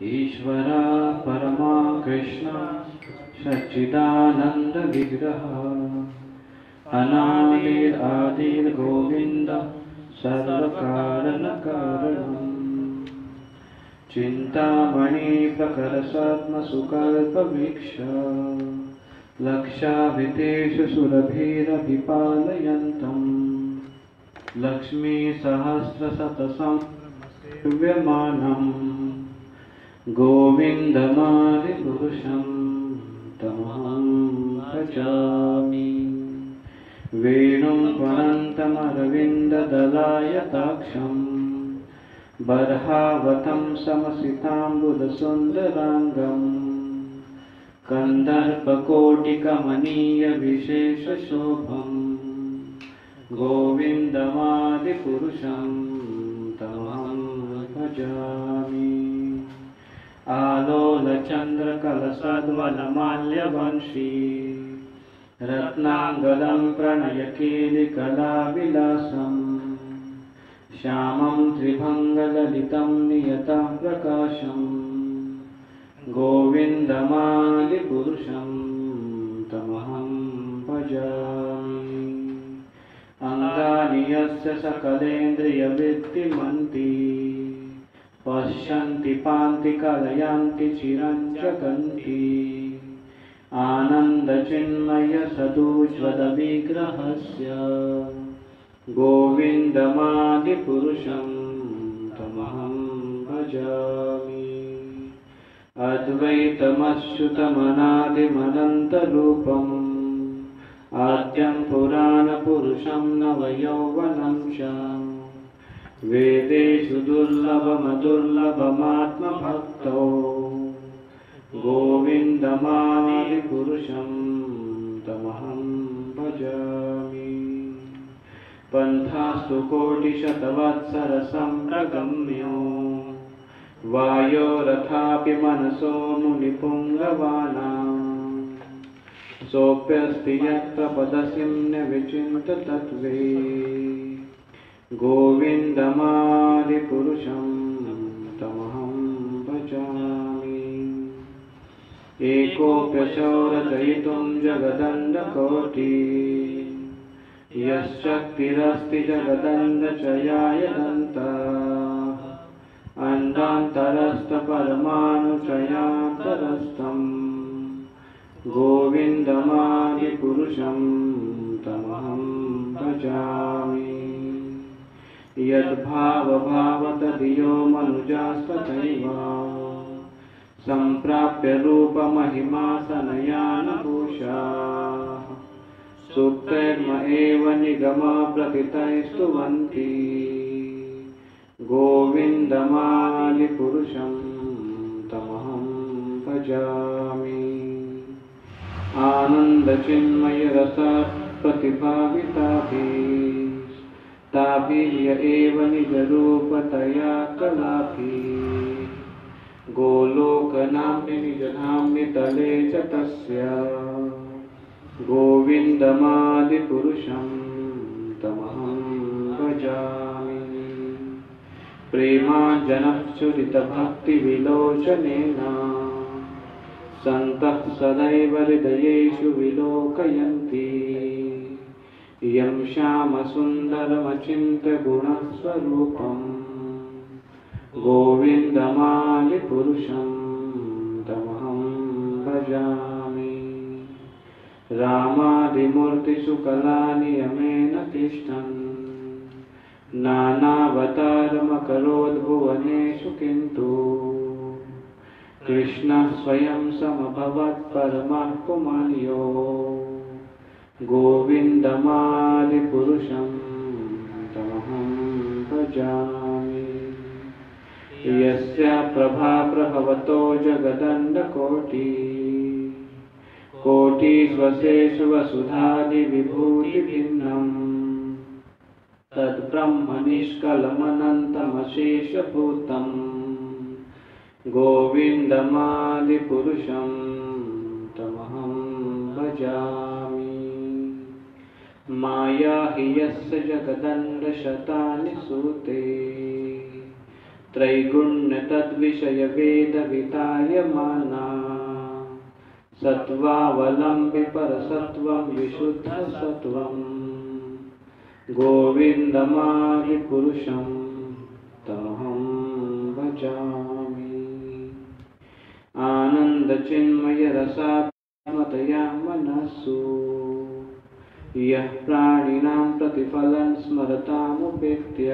ईश्वरा परमा कृष्ण सच्चिदानंद विग्रह अनादिर गोविंद सर्वकारण कारणम् चिंतामणि प्रकरसात्म सुकल्पवृक्ष लक्षाभितेषु सुरभिरभिपालयन्तम् लक्ष्मी सहस्रशतसं सेव्यमानम् गोविन्दमादिपुरुषं तमहं भजामि वेणुं त्वनन्तमरविन्ददलायताक्षं बर्हावतं समसिताम्बुदसुन्दराङ्गम् कन्दर्पकोटिकमनीयविशेषशोभम् गोविन्दमादिपुरुषं तमहं भजामि आलोलचन्द्रकलसद्वनमाल्यवंशी रत्नाङ्गदं प्रणयकेलिकलाविलासम् श्यामं त्रिभङ्गललितं नियतं प्रकाशम् गोविन्दमादिपुरुषं तमहं भजामि अङ्गानि यस्य सकलेन्द्रियवृत्तिमन्ति पश्यन्ति पान्ति कलयन्ति चिरं जगन्ति आनन्दचिन्मयसदुज्ज्वलविग्रहस्य गोविन्दमादिपुरुषं तमहं भजामि अद्वैतमच्युतमनादिमनन्तरूपम् आद्यं पुराणपुरुषं नवयौवनं च वेदेषु दुर्लभमदुर्लभमात्मभक्तो गोविन्दमादिपुरुषं तमहं भजामि पन्थास्तु कोटिशतवत्सरसम्प्रगम्यो वायोरथापि मनसो मुनिपुङ्गवानां सोऽप्यस्ति यत्र पदसिं विचिन्ततत्त्वे गोविन्दमादिपुरुषं तमहं भजामि एकोऽप्यशौरचयितुं जगदण्डकोटि यश्शक्तिरस्ति जगदण्डचयायदन्तः अण्डान्तरस्थपरमाणुचयान्तरस्थम् गोविन्दमादिपुरुषं तमहं भजामि यद्भावभावतधियो मनुजास्तथैव सम्प्राप्य रूपमहिमा सनयानभूषा सुप्तैर्म एव निगमप्रथितैस्तुवन्ति गोविन्दमादिपुरुषं तमहं भजामि आनन्दचिन्मयरसप्रतिभाविताभिः ताभिः एव निजरूपतया कलाभिः गोलोकनाम्नि निजधाम्नि तले च तस्य गोविन्दमादिपुरुषं तमहं भजामि प्रेमाञ्जनश्चुरितभक्तिविलोचनेन सन्तः सदैव हृदयेषु विलोकयन्ति यं श्यामसुन्दरमचिन्त्यगुणस्वरूपं गोविन्दमादिपुरुषं तमहं भजामि रामादिमूर्तिषु कलानियमेन तिष्ठन् नानावतारमकरोद्भुवनेषु किन्तु कृष्णः स्वयं समभवत् परमः पुमान्यो गोविन्दमादिपुरुषं तमहं भजामि यस्य प्रभा प्रभवतो जगदण्डकोटि कोटिस्वशेषु वसुधादिविभूतिभिन्नम् तद्ब्रह्म निष्कलमनन्तमशेषभूतम् गोविन्दमादिपुरुषं तमहं भजामि माया हि यस्य जगदण्डशतानि सूते त्रैगुण्य तद्विषय वेद वितायमाना सत्वावलम्बि परसत्वं विशुद्ध सत्वं गोविन्दमादिपुरुषं तमहं भजामि। आनन्दचिन्मयरसात्मतया मनस्सु यः प्राणिनां प्रतिफलं स्मरतामुपेत्य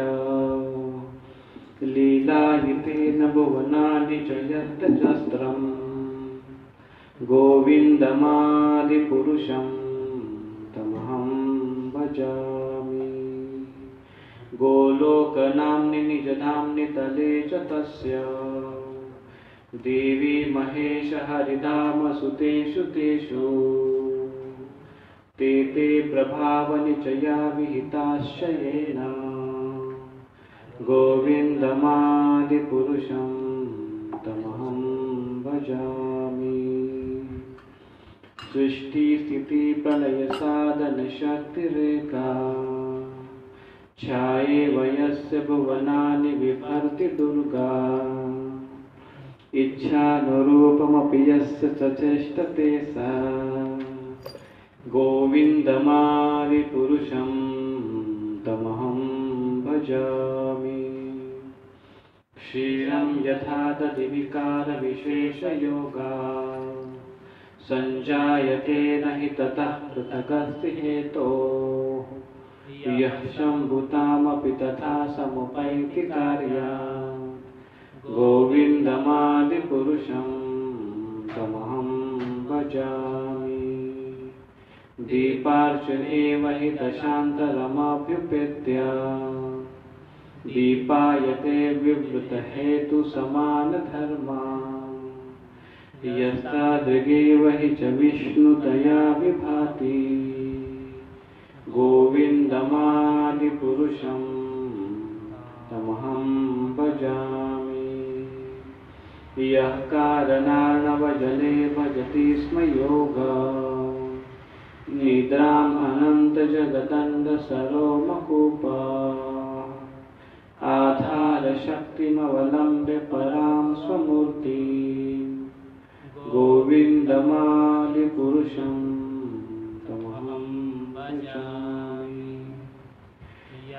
लीलायितेन भुवनानि च यत्तजस्रम् गोविन्दमादिपुरुषं तमहं भजामि। गोलोकनाम्नि निजधाम्नि तले च तस्य देवी महेश हरिधामसुतेषु तेषु ते ते प्रभावनिचया विहिताश्चयेन गोविन्दमादिपुरुषं तमहं भजामि। सृष्टिस्थितिप्रलयसाधनशक्तिरेका ध्यायेव यस्य भुवनानि बिभर्ति दुर्गा इच्छानुरूपमपि यस्य च चेष्टते सा गोविन्दमादिपुरुषं तमहं भजामि। क्षीरं यथा दधिविकारविशेषयोगा सञ्जायते न हि ततः पृथगस्ति हेतोः यः शम्भुतामपि तथा समुपैति कार्यात् गोविन्दमादिपुरुषं तमहं भजामि। दीपार्चनेव हि दशान्तरमभ्युपेत्य दीपायते विवृतहेतुसमानधर्मा यस्तादृगेव हि च विष्णुतया विभाति गोविन्दमादिपुरुषं तमहं भजामि। यः कारणार्णवजले भजति स्म योगा निद्राम् अनन्तजगदण्डसरोमकूपा आधारशक्तिमवलम्ब्य परां स्वमूर्तिं गोविन्दमादिपुरुषं तमहं भजामि।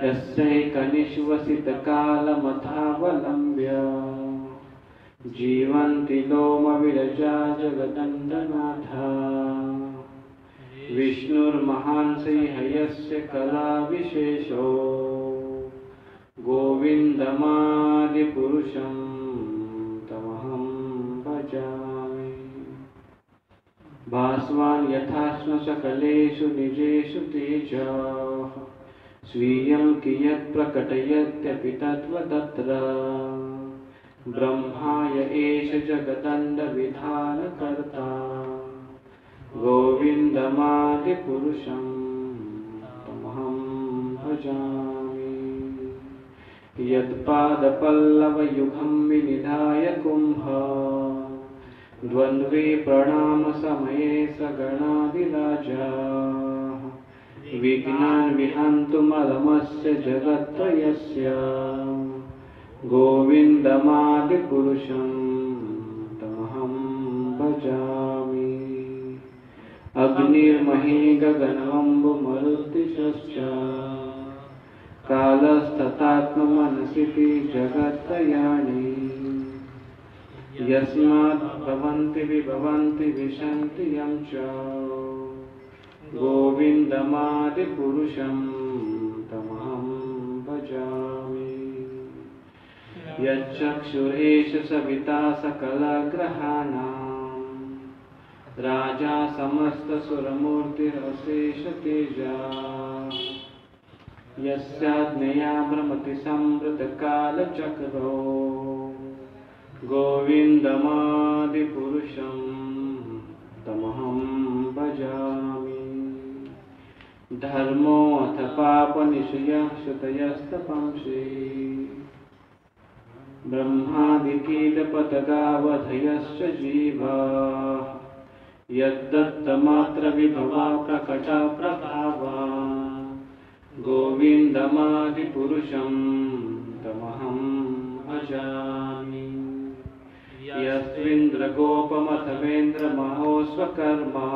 यस्यैकनिश्वसितकालमथावलम्ब्य जीवन्ति लोमविरजा जगदण्डनाथा विष्णुर्महान् श्रीहयस्य कलाविशेषो गोविन्दमादिपुरुषं तमहं भजामि। भास्वान् यथा स्म सकलेषु निजेषु तेजः स्वीयं कियत् प्रकटयत्यपि तत्त्वतत्र ब्रह्माय एष जगदण्डविधानकर्ता गोविन्दमादिपुरुषं तमहं भजामि। यत्पादपल्लवयुगं विनिधाय कुम्भ द्वन्द्वे प्रणामसमये सगणादिराजा विघ्नान् विहन्तुमलमस्य जगत्त्रयस्य गोविन्दमादिपुरुषं तमहं भजामि। अग्निर्महे गगनमम्बुमरुद्दिशश्च कालस्तथात्ममनसिति जगत्त्रयाणि यस्मात् भवन्ति विभवन्ति विशन्ति यं च गोविन्दमादिपुरुषं तमहं भजामि। यच्चक्षुरेष सविता सकलग्रहाणां राजा समस्तसुरमूर्तिरशेष तेजा यस्याज्ञया भ्रमति संवृतकालचक्रो गोविन्दमादिपुरुषं तमहं भजामि। धर्मोऽथ पापनिषयः श्रुतयस्तपंसि ब्रह्मादिकीटपतगावधयश्च जीवाः यद्दत्तमात्रविभवा प्रकटा प्रभावा गोविन्दमादिपुरुषं तमहं भजामि। यस्त्विन्द्रगोपमथवेन्द्रमहोस्वकर्मा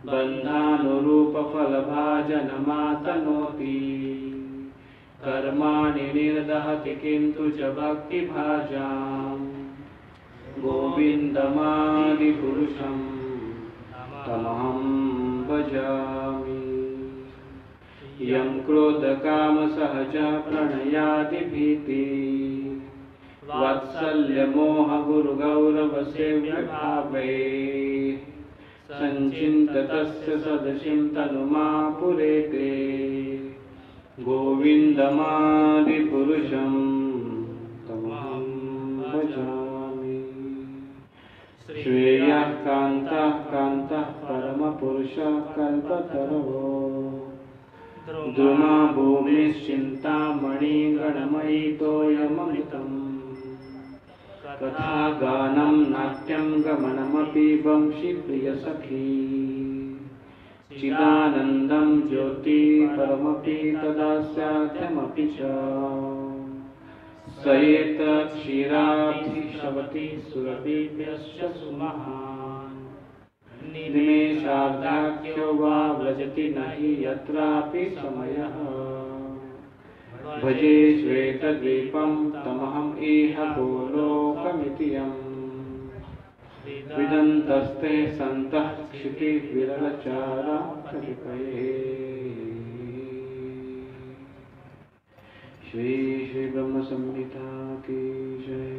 बन्धानुरूपफलभाजनमातनोति। कर्माणि निर्दहति किन्तु च भक्तिभाजाम्। गोविन्दमादिपुरुषं तमहं भजामि। यं क्रोधकामसहजा प्रणयादिभीति वात्सल्यमोहगुरुगौरवसेव्यभावे सञ्चिन्ततस्य सदशिं तनुमापुरेते। गोविन्दमादिपुरुषं तमहं भजामि। श्रेयः कान्तः कान्तः परमपुरुषः कल्पतरवो। द्रुमा भूमिश्चिन्तामणिगणमयी तोयममृतम्। कथागानं नाट्यं गमनमपि वंशी प्रियसखी। चिदानन्दं ज्योति परमपि तदा स्याद्यमपि च। सयेत क्षीराब्धिशवति सुरभिभ्यश्च सुमहान्। निमेषार्धाख्यो वा व्रजति न हि यत्रापि समयः। भजे श्वेतद्वीपं तमहं इह गोलोकमिति यम्। विदन्तस्ते सन्तः क्षितिविरलचारा कतिपये। श्री श्री ब्रह्म संहिता की जय।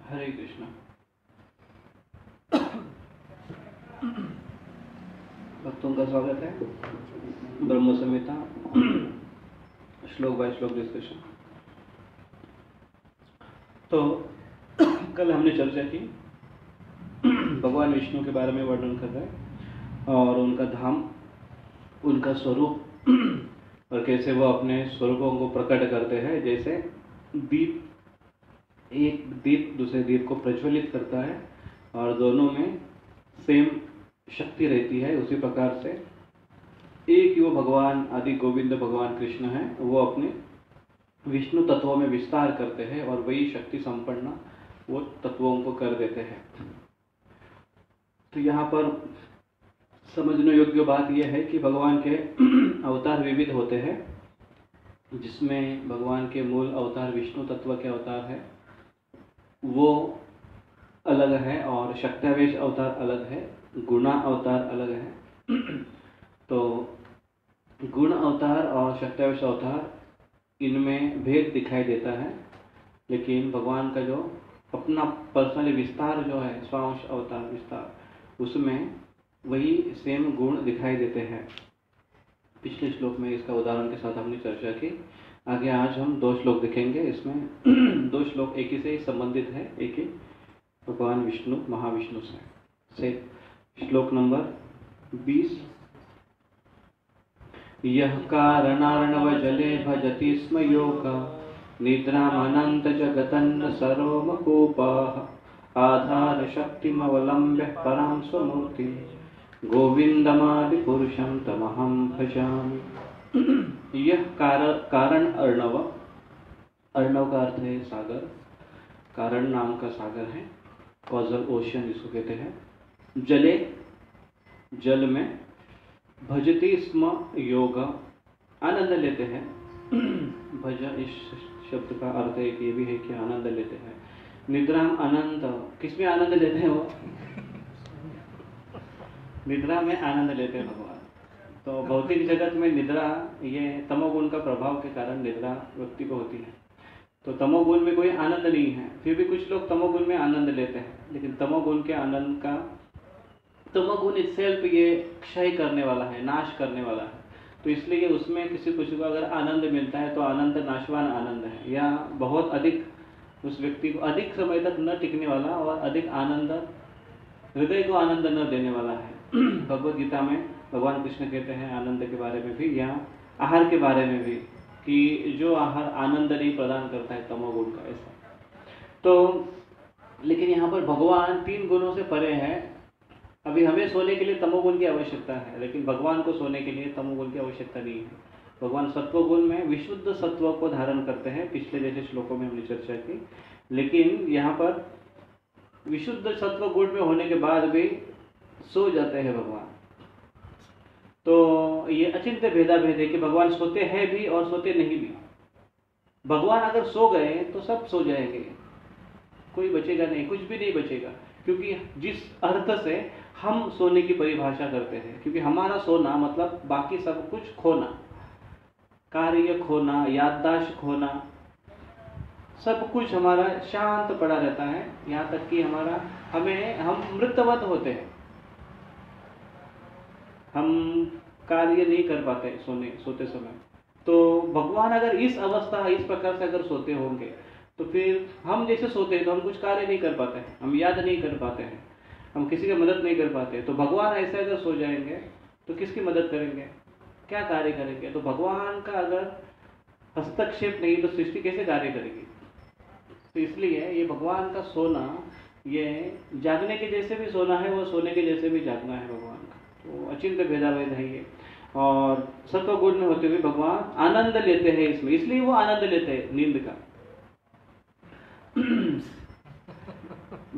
हरे कृष्ण। भक्तों का स्वागत है ब्रह्म संहिता श्लोक बाय श्लोक डिस्कशन। तो कल हमने चर्चा की भगवान विष्णु के बारे में वर्णन कर रहे हैं और उनका धाम, उनका स्वरूप और कैसे वो अपने स्वरूपों को प्रकट करते हैं। जैसे दीप, एक दीप दूसरे दीप को प्रज्वलित करता है और दोनों में सेम शक्ति रहती है, उसी प्रकार से एक ही वो भगवान आदि गोविंद भगवान कृष्ण हैं, वो अपने विष्णु तत्वों में विस्तार करते हैं और वही शक्ति संपन्न वो तत्वों को कर देते हैं। तो यहाँ पर समझने योग्य बात यह है कि भगवान के अवतार विविध होते हैं, जिसमें भगवान के मूल अवतार विष्णु तत्व के अवतार है वो अलग है और शक्त्यावेश अवतार अलग है, गुणा अवतार अलग है। तो गुण अवतार और शक्त्यावेश अवतार इनमें भेद दिखाई देता है, लेकिन भगवान का जो अपना पर्सनली विस्तार जो है स्वांश अवतार विस्तार, उसमें वही सेम गुण दिखाई देते हैं। पिछले श्लोक में इसका उदाहरण के साथ हमने चर्चा की। आगे आज हम 2 श्लोक देखेंगे। इसमें 2 श्लोक एक ही से संबंधित है, एक ही भगवान विष्णु महाविष्णु से। श्लोक नंबर 20। यह कारणार्णव जले भजति स्म योगा निद्रामनंत जगतन्न सर्वमकोपाः आधार शक्तिमवलम्ब्य परां स्वमूर्ति गोविंदमादिपुरुषं तमहं भजामि। यह कारण अर्णव, अर्णव का अर्थ है सागर, कारण नाम का सागर है, कॉजल ओशन जिसको कहते हैं। जले, जल में, भजति स्म योग, आनंद लेते हैं। भज इस शब्द का अर्थ एक ये भी है कि आनंद लेते हैं। निद्राम अनंत, किसमें आनंद लेते हैं वो? निद्रा में आनंद लेते हैं भगवान। तो भौतिक जगत में निद्रा, ये तमोगुण का प्रभाव के कारण निद्रा व्यक्ति को होती है। तो तमोगुण में कोई आनंद नहीं है, फिर भी कुछ लोग तमोगुण में आनंद लेते हैं, लेकिन तमोगुण के आनंद का, तमोगुण इटसेल्फ ये क्षय करने वाला है, नाश करने वाला है। तो इसलिए उसमें किसी को अगर आनंद मिलता है तो आनंद नाशवान आनंद है, या बहुत अधिक उस व्यक्ति को अधिक समय तक न टिकने वाला और अधिक आनंद, हृदय को आनंद न देने वाला है। भगवद गीता में भगवान कृष्ण कहते हैं आनंद के बारे में भी, या आहार के बारे में भी, कि जो आहार आनंद नहीं प्रदान करता है तमोगुण का, ऐसा। तो लेकिन यहाँ पर भगवान 3 गुणों से परे है। अभी हमें सोने के लिए तमोगुण की आवश्यकता है, लेकिन भगवान को सोने के लिए तमोगुण की आवश्यकता नहीं है। भगवान सत्वगुण में विशुद्ध सत्व को धारण करते हैं, पिछले जैसे श्लोकों में हमने चर्चा की। लेकिन यहाँ पर विशुद्ध सत्व गुण में होने के बाद भी सो जाते हैं भगवान। तो ये अचिंत्य भेदाभेद है कि भगवान सोते हैं भी और सोते नहीं भी। भगवान अगर सो गए तो सब सो जाएंगे, कोई बचेगा नहीं, कुछ भी नहीं बचेगा। क्योंकि जिस अर्थ से हम सोने की परिभाषा करते हैं, क्योंकि हमारा सोना मतलब बाकी सब कुछ खोना, कार्य खोना, याददाश्त खोना, सब कुछ हमारा शांत पड़ा रहता है, यहाँ तक कि हम मृतवत होते हैं, हम कार्य नहीं कर पाते सोते समय। तो भगवान अगर इस अवस्था, इस प्रकार से अगर सोते होंगे तो फिर हम जैसे सोते हैं तो हम कुछ कार्य नहीं कर पाते हैं, हम याद नहीं कर पाते हैं, हम किसी की मदद नहीं कर पाते। तो भगवान ऐसे अगर सो जाएंगे तो किसकी मदद करेंगे, क्या कार्य करेंगे? तो भगवान का अगर हस्तक्षेप नहीं तो सृष्टि कैसे कार्य करेगी? तो इसलिए ये भगवान का सोना, ये जागने के जैसे भी सोना है, वो सोने के जैसे भी जागना है भगवान का। तो अचिंत्य भेदाभेद है ये। और सत्वगुण में होते हुए भगवान आनंद लेते हैं इसमें, इसलिए वो आनंद लेते हैं नींद का।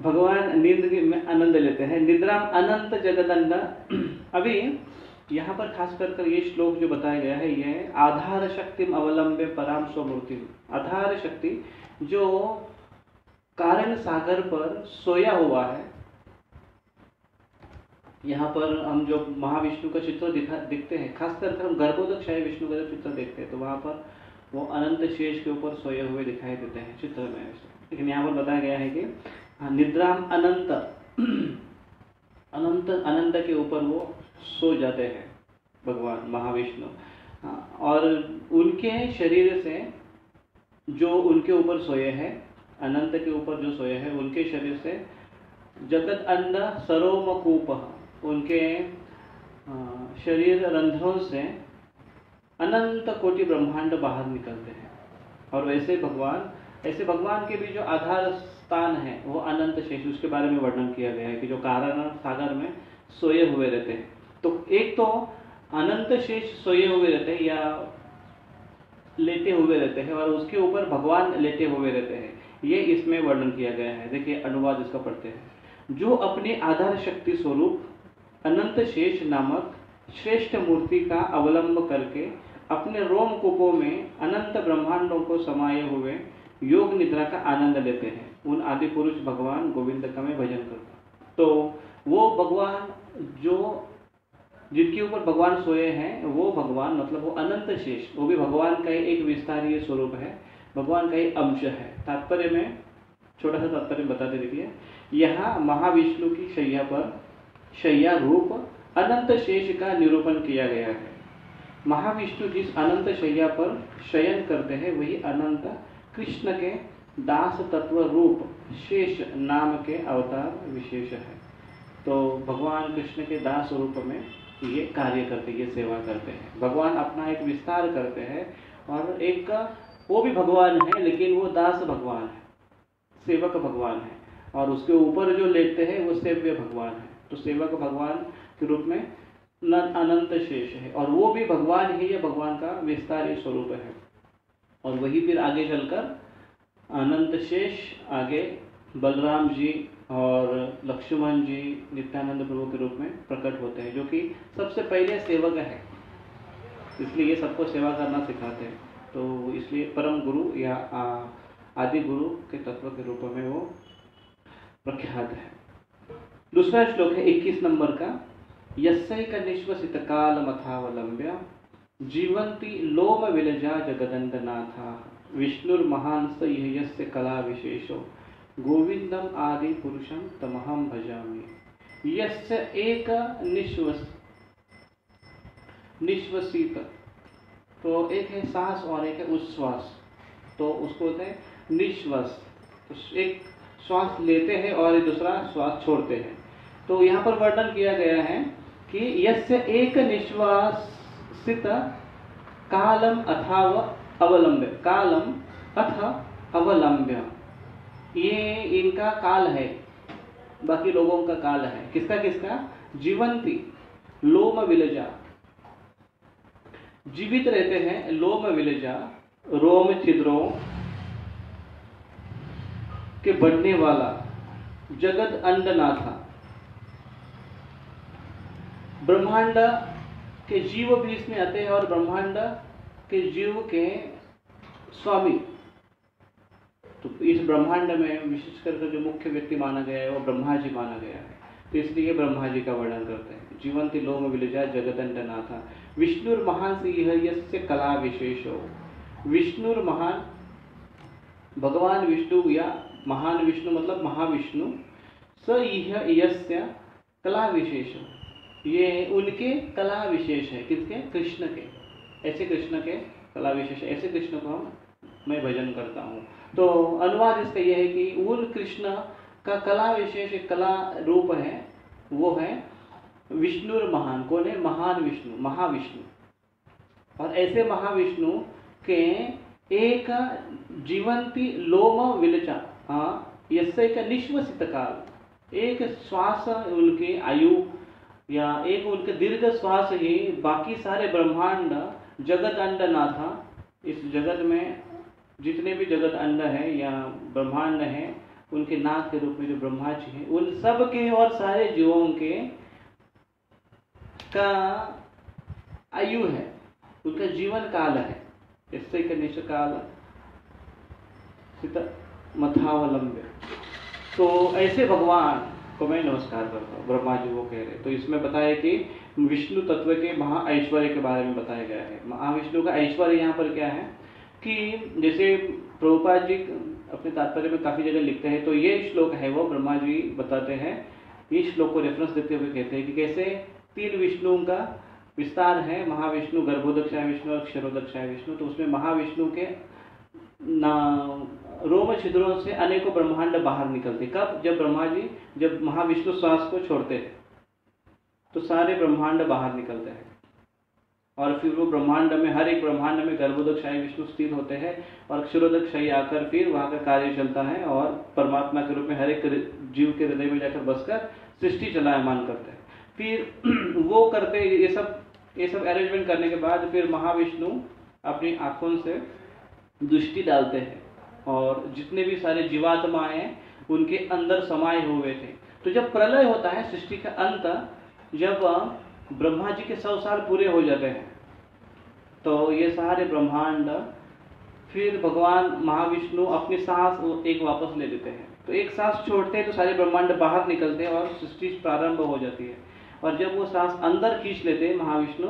भगवान नींद में आनंद लेते हैं। निद्राम अनंत जगदंड। अभी यहाँ पर खास कर ये श्लोक जो बताया गया है, ये आधार शक्ति अवलंबे पराम स्वमूर्ति। आधार शक्ति जो कारण सागर पर सोया हुआ है। यहाँ पर हम जो महाविष्णु का चित्र दिखते हैं, खासकर हम गर्भोदकशाही विष्णु का चित्र देखते हैं, तो वहाँ पर वो अनंत शेष के ऊपर सोए हुए दिखाई देते हैं चित्र में। लेकिन यहाँ पर बताया गया है कि निद्राम अनंत, अनंत अनंत के ऊपर वो सो जाते हैं भगवान महाविष्णु। और उनके शरीर से जो उनके ऊपर सोए हैं, अनंत के ऊपर जो सोए हैं, उनके शरीर से जगत अंड सरोमकूप, उनके शरीर रंध्रों से अनंत कोटि ब्रह्मांड बाहर निकलते हैं। और ऐसे भगवान के भी जो आधार स्थान है वो अनंत शेष, उसके बारे में वर्णन किया गया है कि जो कारण सागर में सोए हुए रहते हैं। तो एक तो अनंत शेष सोए हुए रहते हैं या लेटे हुए रहते हैं, और उसके ऊपर भगवान लेटे हुए रहते हैं, ये इसमें वर्णन किया गया है। देखिए अनुवाद इसका पढ़ते हैं। जो अपने आधार शक्ति स्वरूप अनंत शेष नामक श्रेष्ठ मूर्ति का अवलंब करके अपने रोमकूपों में अनंत ब्रह्मांडों को समाये हुए योग निद्रा का आनंद लेते हैं, उन आदि पुरुष भगवान गोविंद का मैं भजन करता। तो वो भगवान जो जिनके ऊपर भगवान सोए हैं, वो भगवान मतलब वो अनंत शेष, वो भी भगवान का एक विस्तारीय स्वरूप है, भगवान का एक अंश है। तात्पर्य में छोटा सा तात्पर्य बताते देखिए। यहाँ महाविष्णु की शैया पर शैया रूप अनंत शेष का निरूपण किया गया है। महाविष्णु जिस अनंत शैया पर शयन करते हैं, वही अनंत कृष्ण के दास तत्व रूप शेष नाम के अवतार विशेष है। तो भगवान कृष्ण के दास रूप में ये कार्य करते, ये सेवा करते हैं। भगवान अपना एक विस्तार करते हैं, और एक वो भी भगवान है, लेकिन वो दास भगवान है, सेवक भगवान है, और उसके ऊपर जो लेटते हैं वो सेव्य भगवान है। तो सेवक भगवान के रूप में अनंत शेष है, और वो भी भगवान ही है, भगवान का विस्तारी स्वरूप है। और वही फिर आगे चलकर अनंत शेष आगे बलराम जी और लक्ष्मण जी नित्यानंद प्रभु के रूप में प्रकट होते हैं, जो कि सबसे पहले सेवक है, इसलिए ये सबको सेवा करना सिखाते हैं। तो इसलिए परम गुरु या आदि गुरु के तत्व के रूप में वो प्रख्यात है। दूसरा श्लोक है 21 नंबर का। यस्यैक निश्वसित काल मथावलंब्य जीवंती लोम विलजा जगदंडनाथा विष्णुर्महांस यस्य कला विशेषो गोविंदम आदि पुरुषम तमहम भजामि। यस्य एक निश्वसित, तो एक है सांस और एक है उच्छ्वास, तो उसको होते हैं निश्वास। तो एक श्वास लेते हैं और दूसरा श्वास छोड़ते हैं। तो यहाँ पर वर्णन किया गया है कि यस्य एक निश्वासित कालम अथाव अवलंब्य, कालम अथ अवलंब्य, ये इनका काल है, बाकी लोगों का काल है। किसका किसका? जीवंती लोम विलजा, जीवित रहते हैं, लोम विलजा रोम छिद्रों के बढ़ने वाला, जगत अंडनाथा, ब्रह्मांड के जीव भी इसमें आते हैं और ब्रह्मांड के जीव के स्वामी। तो इस ब्रह्मांड में विशेष करके जो मुख्य व्यक्ति माना गया है वो ब्रह्मा जी माना गया है, तो इसलिए ब्रह्मा जी का वर्णन करते हैं। जीवंती लोम विलजा जगदंडनाथा विष्णुर महान से यह यस्य कला विशेषो, विष्णुर महान, भगवान विष्णु या महान विष्णु मतलब महाविष्णु, स यह यस्य कला विशेष, ये उनके कला विशेष है। किसके? कृष्ण के। ऐसे कृष्ण के कला विशेष है, ऐसे कृष्ण को मैं भजन करता हूँ। तो अनुवाद इसका यह है कि उन कृष्ण का कला विशेष एक कला रूप है, वो है विष्णुर महान। कौन है? महान विष्णु, महाविष्णु। और ऐसे महाविष्णु के एक जीवंती लोम विलचा, यसे एक निश्वसित काल, एक श्वास उनके आयु या एक उनके दीर्घ श्वास ही बाकी सारे ब्रह्मांड जगत अंडनाथा, इस जगत में जितने भी जगत अंड है या ब्रह्मांड है, उनके नाथ के रूप में जो ब्रह्मा जी हैं, उन सब के और सारे जीवों के का आयु है, उनका जीवन काल है। इससे कनिष्ठ काल मथावलंब्य। तो ऐसे भगवान को मैं नमस्कार करता हूँ, ब्रह्मा जी वो कह रहे। तो इसमें बताया कि विष्णु तत्व के महा ऐश्वर्य के बारे में बताया गया है। महाविष्णु का ऐश्वर्य यहाँ पर क्या है कि जैसे प्रभुपाद जी अपने तात्पर्य में काफी जगह लिखते हैं, तो ये श्लोक है वो ब्रह्मा जी बताते हैं, इस श्लोक को रेफरेंस देते हुए कहते हैं कि कैसे तीन विष्णुओं का विस्तार है, महाविष्णु, गर्भोदक्षाय विष्णु और क्षरोदक्षाय विष्णु। तो उसमें महाविष्णु के रोम छिद्रों से अनेकों ब्रह्मांड बाहर निकलते। कब? जब ब्रह्मा जी, जब महाविष्णु श्वास को छोड़ते हैं तो सारे ब्रह्मांड बाहर निकलते हैं और फिर वो ब्रह्मांड में, हर एक ब्रह्मांड में गर्भोदक्षाय विष्णु स्थित होते हैं और क्षरोदक्षाय आकर फिर वहाँ का कार्य चलता है और परमात्मा के रूप में हर एक जीव के हृदय में जाकर बसकर सृष्टि चलायमान करते हैं। फिर वो करते, ये सब अरेंजमेंट करने के बाद फिर महाविष्णु अपनी आंखों से दृष्टि डालते हैं और जितने भी सारे जीवात्माएं उनके अंदर समाये हुए थे। तो जब प्रलय होता है, सृष्टि का अंत, जब ब्रह्मा जी के 100 साल पूरे हो जाते हैं, तो ये सारे ब्रह्मांड फिर भगवान महाविष्णु अपनी सांस एक वापस ले लेते हैं। तो एक सांस छोड़ते हैं तो सारे ब्रह्मांड बाहर निकलते हैं और सृष्टि प्रारंभ हो जाती है। और जब वो सांस अंदर खींच लेते हैं महाविष्णु,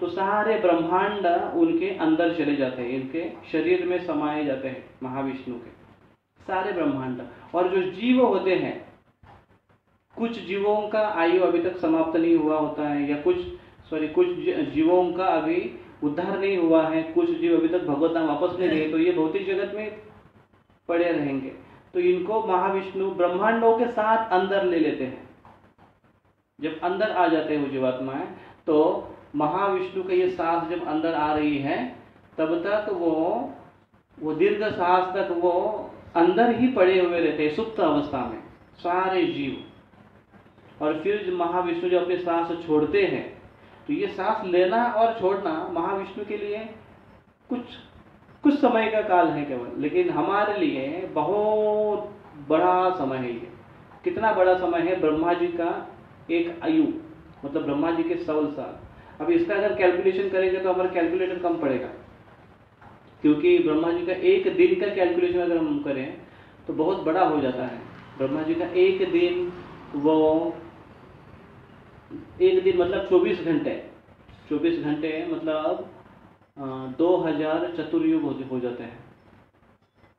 तो सारे ब्रह्मांड उनके अंदर चले जाते हैं, इनके शरीर में समाये जाते हैं महाविष्णु के सारे ब्रह्मांड। और जो जीव होते हैं, कुछ जीवों का आयु अभी तक समाप्त नहीं हुआ होता है, या कुछ जीवों का अभी उद्धार नहीं हुआ है, कुछ जीव अभी तक भगवत धाम वापस नहीं गए, तो ये भौतिक जगत में पड़े रहेंगे। तो इनको महाविष्णु ब्रह्मांडों के साथ अंदर ले लेते हैं। जब अंदर आ जाते हैं वो जीवात्माएं, तो महाविष्णु का ये सांस जब अंदर आ रही है, तब तक वो दीर्घ सांस तक वो अंदर ही पड़े हुए रहते हैं, सुप्त अवस्था में सारे जीव। और फिर महाविष्णु जब अपने सांस छोड़ते हैं, तो ये सांस लेना और छोड़ना महाविष्णु के लिए कुछ समय का काल है केवल, लेकिन हमारे लिए बहुत बड़ा समय है। ये कितना बड़ा समय है? ब्रह्मा जी का एक आयु, मतलब ब्रह्मा जी के 100 साल। अब इसका अगर कैलकुलेशन करेंगे तो हमारा कैलकुलेटर कम पड़ेगा, क्योंकि ब्रह्मा जी का एक दिन का कैलकुलेशन अगर हम करें तो बहुत बड़ा हो जाता है। ब्रह्मा जी का एक दिन, वो एक दिन मतलब 24 घंटे, 24 घंटे मतलब 2000 चतुर्युग हो जाते हैं।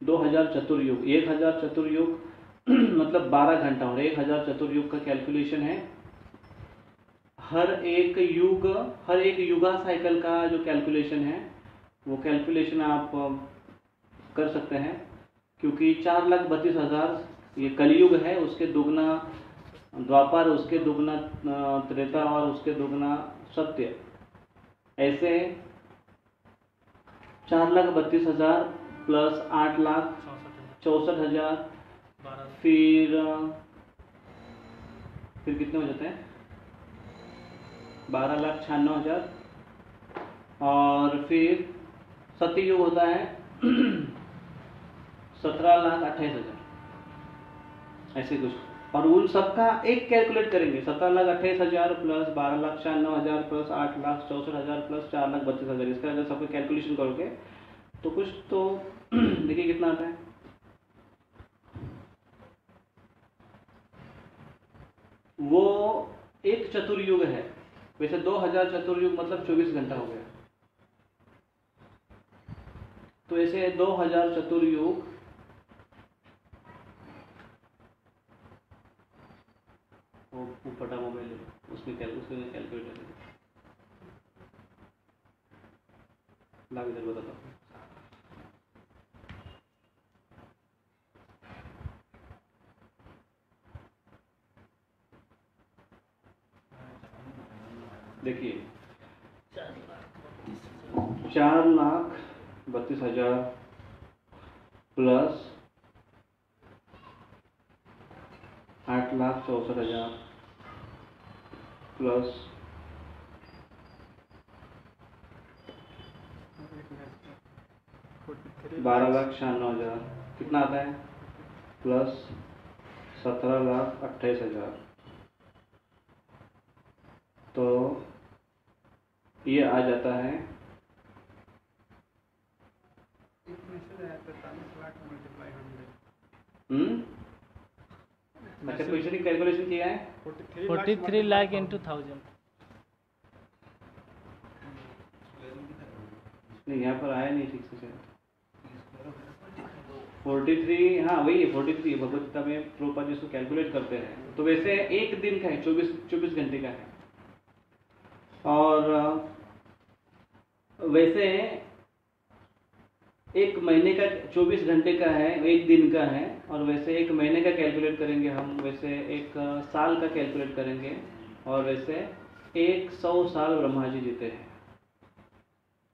2000 चतुर्युग, 1000 चतुर्युग मतलब 12 घंटा, और 1000 चतुर्युग का कैलकुलेशन है। हर एक युगा साइकिल का जो कैलकुलेशन है, वो कैलकुलेशन आप कर सकते हैं। क्योंकि 4,32,000 ये कलयुग है, उसके दुगना द्वापर, उसके दुगना त्रेता और उसके दुगना सत्य। ऐसे 4,32,000 प्लस 8,64,000, फिर कितने हो जाते हैं 12,96,000, और फिर सत्ययुग होता है 17,28,000, ऐसे कुछ। और उन सबका एक कैलकुलेट करेंगे, 17,28,000 प्लस 12,96,000 प्लस 8,64,000 प्लस 4,32,000, इसका अगर सबका कैलकुलेशन करोगे तो कुछ तो देखिए कितना आता है। वो एक चतुर्युग है, वैसे 2000 चतुर्युग मतलब 24 घंटा हो गया, तो ऐसे 2000 चतुर्युग वो फटा मोबाइल है, उसमें कैलकुलेटर लाग इधर बताता हूँ। देखिए 4,32,000 प्लस 8,64,000 प्लस 12,96,000 कितना आता है, प्लस 17,28,000, तो ये आ जाता है अच्छा क्वेश्चन की कैलकुलेशन किया है 43 लाख इंटू 1000। नहीं यहाँ पर आया नहीं ठीक से 43, हाँ वही है 43 भगवत गीता में प्रभुपाद जिसको कैलकुलेट करते हैं, तो वैसे एक दिन का है 24 घंटे का है, और वैसे एक महीने का 24 घंटे का है, एक दिन का है, और वैसे एक महीने का कैलकुलेट करेंगे हम, वैसे एक साल का कैलकुलेट करेंगे, और वैसे 100 साल ब्रह्मा जी जीते हैं।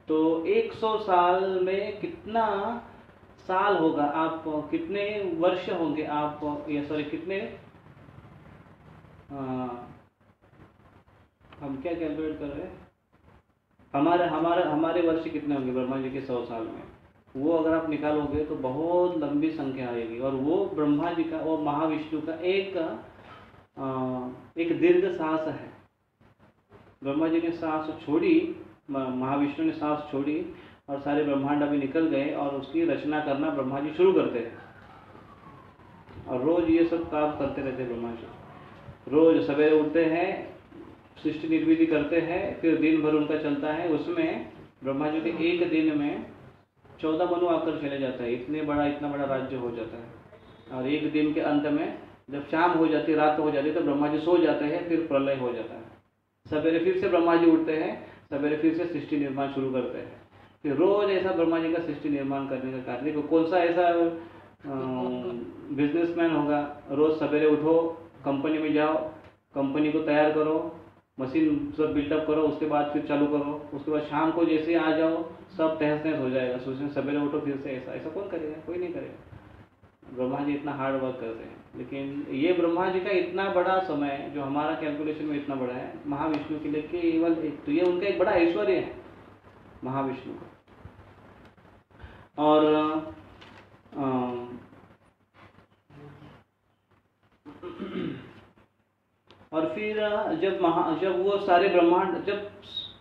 तो 100 साल में कितना साल होगा, आप कितने वर्ष होंगे आप, या सॉरी कितने हम क्या कैलकुलेट कर रहे हैं, हमारे वर्ष कितने होंगे ब्रह्मा जी के 100 साल में, वो अगर आप निकालोगे तो बहुत लंबी संख्या आएगी, और वो ब्रह्मा जी का और महाविष्णु का एक दीर्घ सांस है। ब्रह्मा जी ने सांस छोड़ी, महाविष्णु ने सांस छोड़ी, और सारे ब्रह्मांड अभी निकल गए, और उसकी रचना करना ब्रह्मा जी शुरू करते हैं, और रोज ये सब काम करते रहते हैं ब्रह्मा जी। रोज सवेरे उठते हैं, सृष्टि निर्मिति करते हैं, फिर दिन भर उनका चलता है, उसमें ब्रह्मा जी के एक दिन में 14 मनु आकर चले जाता है, इतना बड़ा राज्य हो जाता है। और एक दिन के अंत में जब शाम हो जाती है, रात हो जाती है, तो ब्रह्मा जी सो जाते हैं, फिर प्रलय हो जाता है। सवेरे फिर से ब्रह्मा जी उठते हैं, सवेरे फिर से सृष्टि निर्माण शुरू करते हैं। फिर रोज ऐसा ब्रह्मा जी का सृष्टि निर्माण करने का कार्य, देखो कौन सा ऐसा बिजनेसमैन होगा, रोज सवेरे उठो, कंपनी में जाओ, कंपनी को तैयार करो, मशीन सब बिल्डअप करो, उसके बाद फिर चालू करो, उसके बाद शाम को जैसे आ जाओ सब तहस नहस हो जाएगा, सोचने सवेरे उठो फिर से ऐसा कौन करेगा, कोई नहीं करेगा। ब्रह्मा जी इतना हार्ड वर्क करते हैं, लेकिन ये ब्रह्मा जी का इतना बड़ा समय जो हमारा कैलकुलेशन में इतना बड़ा है, महाविष्णु के लिए केवल एक, तो ये उनका एक बड़ा ऐश्वर्य है महाविष्णु का। और और फिर जब वो सारे ब्रह्मांड, जब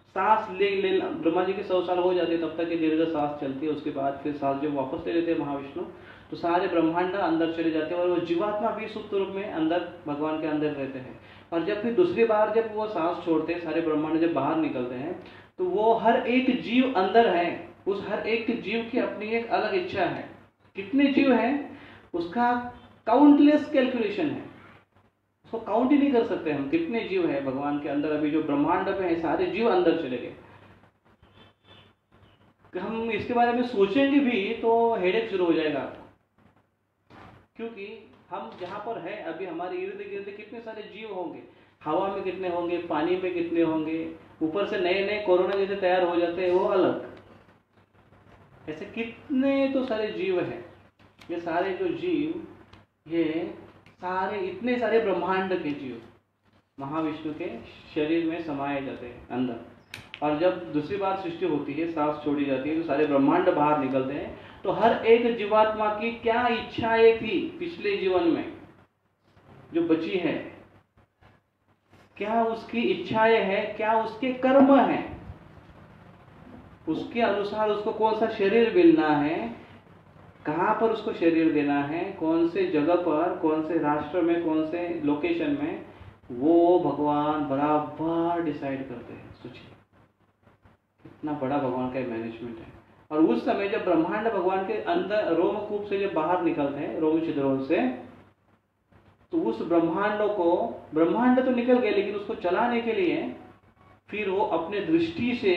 सांस ले ब्रह्मा जी के 100 साल हो जाते तब तक ये दीर्घ सांस चलती है, उसके बाद फिर सांस जब वापस ले लेते हैं महाविष्णु, तो सारे ब्रह्मांड अंदर चले जाते हैं, और वो जीवात्मा भी सुप्त रूप में अंदर भगवान के अंदर रहते हैं। और जब फिर दूसरी बार जब वो सांस छोड़ते हैं, सारे ब्रह्मांड जब बाहर निकलते हैं, तो वो हर एक जीव अंदर है, उस हर एक जीव की अपनी एक अलग इच्छा है। कितने जीव हैं उसका काउंटलेस कैलकुलेशन है, उसको काउंट ही नहीं कर सकते हम, कितने जीव है भगवान के अंदर। अभी जो ब्रह्मांड में है सारे जीव अंदर चले गए, हम इसके बारे में सोचेंगे भी तो हेडेक शुरू हो जाएगा आपको। क्योंकि हम जहाँ पर है अभी हमारे इर्द गिर्द कितने सारे जीव होंगे, हवा में कितने होंगे, पानी में कितने होंगे, ऊपर से नए नए कोरोना जैसे तैयार हो जाते हैं वो अलग, ऐसे कितने तो सारे जीव हैं। ये सारे जो जीव, ये सारे इतने सारे ब्रह्मांड के जीव महाविष्णु के शरीर में समाये जाते हैं अंदर। और जब दूसरी बार सृष्टि होती है, सांस छोड़ी जाती है, तो सारे ब्रह्मांड बाहर निकलते हैं। तो हर एक जीवात्मा की क्या इच्छाएं थी पिछले जीवन में जो बची है, क्या उसकी इच्छाएं हैं, क्या उसके कर्म हैं, उसके अनुसार उसको कौन सा शरीर मिलना है, कहाँ पर उसको शरीर देना है, कौन से जगह पर, कौन से राष्ट्र में, कौन से लोकेशन में, वो भगवान बराबर डिसाइड करते हैं। सोचिए कितना बड़ा भगवान का मैनेजमेंट है। और उस समय जब ब्रह्मांड भगवान के अंदर रोमकूप से जब बाहर निकलते हैं, रोम छिद्रों से, तो उस ब्रह्मांडों को, ब्रह्मांड तो निकल गए लेकिन उसको चलाने के लिए फिर वो अपने दृष्टि से,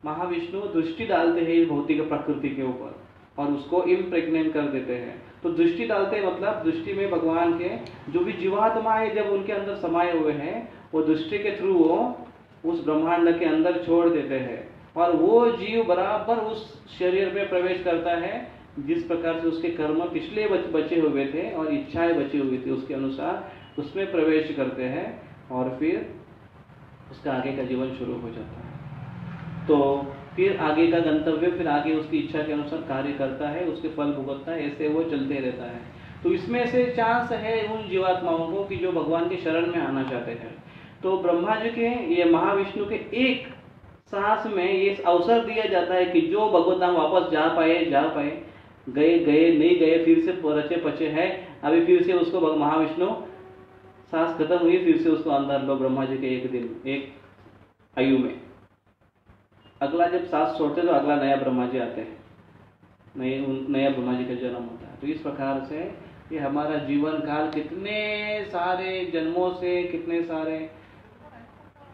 महाविष्णु दृष्टि डालते हैं इस भौतिक प्रकृति के ऊपर और उसको इम्प्रेग्नेंट कर देते हैं। तो दृष्टि डालते मतलब दृष्टि में भगवान के जो भी जीवात्माएं जब उनके अंदर समाये हुए हैं, वो दृष्टि के थ्रू वो उस ब्रह्मांड के अंदर छोड़ देते हैं और वो जीव बराबर उस शरीर में प्रवेश करता है जिस प्रकार से उसके कर्म पिछले बचे हुए थे और इच्छाएं बची हुई थी, उसके अनुसार उसमें प्रवेश करते हैं और फिर उसका आगे का जीवन शुरू हो जाता है। तो फिर आगे का गंतव्य, फिर आगे उसकी इच्छा के अनुसार कार्य करता है, उसके फल भुगतता है, ऐसे वो चलते रहता है। तो इसमें से चांस है उन जीवात्माओं को कि जो भगवान के शरण में आना चाहते हैं। तो ब्रह्मा जी के, ये महाविष्णु के एक सांस में ये अवसर दिया जाता है कि जो भगवत धाम वापस जा पाए, गए गए, नहीं गए, फिर से रचे पचे है, अभी फिर से उसको महाविष्णु सांस खत्म हुई, फिर से उसको अंदर लो ब्रह्मा जी के एक दिन, एक आयु में। अगला जब सांस छोड़ते तो अगला नया ब्रह्मा जी आते हैं, नया ब्रह्मा जी का जन्म होता है। तो इस प्रकार से ये हमारा जीवन काल कितने सारे जन्मों से, कितने सारे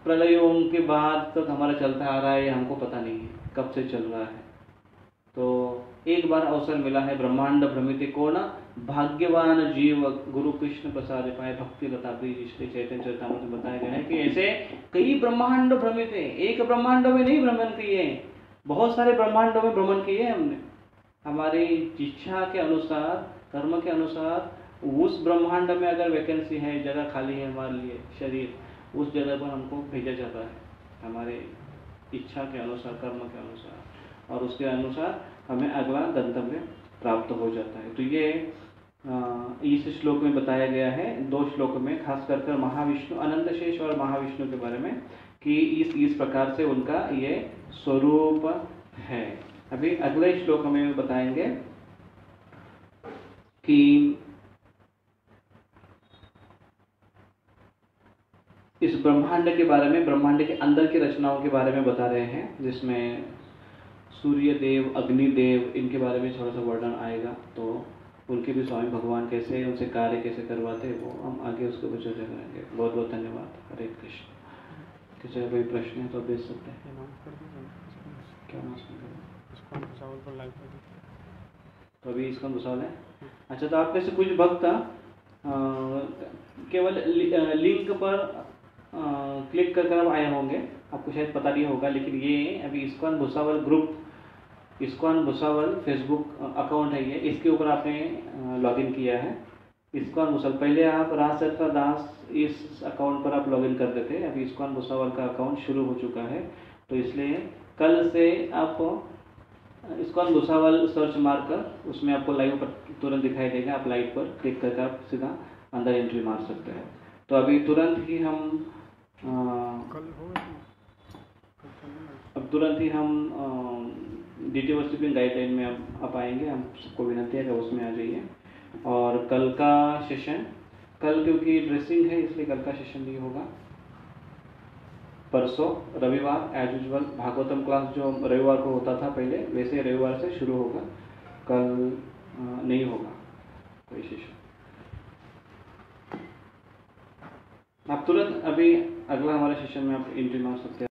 प्रलयों के बाद तक हमारा चलता आ रहा है, हमको पता नहीं है कब से चल रहा है। तो एक बार अवसर मिला है, ब्रह्मांड भ्रमित को न भाग्यवान जीव गुरु कृष्ण प्रसाद पाए भक्ति लता प्रिय, श्री चैतन्य चरितामृत में बताया गया है कि ऐसे कई ब्रह्मांड भ्रमित है, एक ब्रह्मांड में नहीं भ्रमण किए, बहुत सारे ब्रह्मांडों में भ्रमण किए हमने। हमारी इच्छा के अनुसार, कर्म के अनुसार उस ब्रह्मांड में अगर वैकेंसी है, जगह खाली है हमारे लिए, शरीर, उस जगह पर हमको भेजा जाता है हमारे इच्छा के अनुसार, कर्म के अनुसार, और उसके अनुसार हमें अगला गंतव्य प्राप्त हो जाता है। तो ये इस श्लोक में बताया गया है, 2 श्लोक में, खास कर महाविष्णु, अनंत शेष और महाविष्णु के बारे में, कि इस प्रकार से उनका ये स्वरूप है। अभी अगले श्लोक में बताएंगे कि इस ब्रह्मांड के बारे में, ब्रह्मांड के अंदर की रचनाओं के बारे में बता रहे हैं, जिसमें सूर्य देव, अग्निदेव, इनके बारे में थोड़ा सा वर्णन आएगा। तो उनके भी स्वामी भगवान कैसे, उनसे कार्य कैसे करवाते, वो हम आगे उसके ऊपर चर्चा करेंगे। बहुत बहुत धन्यवाद। हरे कृष्ण। किसी का कोई प्रश्न है तो भेज सकते हैं। क्या तो अभी इसका भूसावल है। अच्छा, तो आपके से कुछ भक्त केवल लिंक पर क्लिक कर आप आए होंगे, आपको शायद पता नहीं होगा, लेकिन ये अभी ISKCON Bhusawal group, ISKCON Bhusawal Facebook account है ये, इसके ऊपर आपने लॉगिन किया है। इस्कॉन भूसावल, पहले आप राजसत्ता दास इस अकाउंट पर आप लॉगिन करते थे, अभी इस्कॉन भूसावल का अकाउंट शुरू हो चुका है। तो इसलिए कल से आप इस्कॉन भूसावल सर्च मारकर उसमें आपको लाइव पर तुरंत दिखाई देगा, आप लाइव पर क्लिक करके आप सीधा अंदर एंट्री मार सकते हैं। तो अभी तुरंत ही हम डीटी वर्शिपिंग गाइडलाइन में आप आएंगे, हम सबको विनती है कि उसमें आ जाइए। और कल का सेशन, कल क्योंकि ड्रेसिंग है इसलिए कल का सेशन नहीं होगा। परसों रविवार एज यूजुअल भागवतम क्लास जो रविवार को होता था पहले, वैसे रविवार से शुरू होगा, कल नहीं होगा कोई सेशन। आप तुरंत अभी अगला हमारे सेशन में आप एंट्री मार सकते हैं।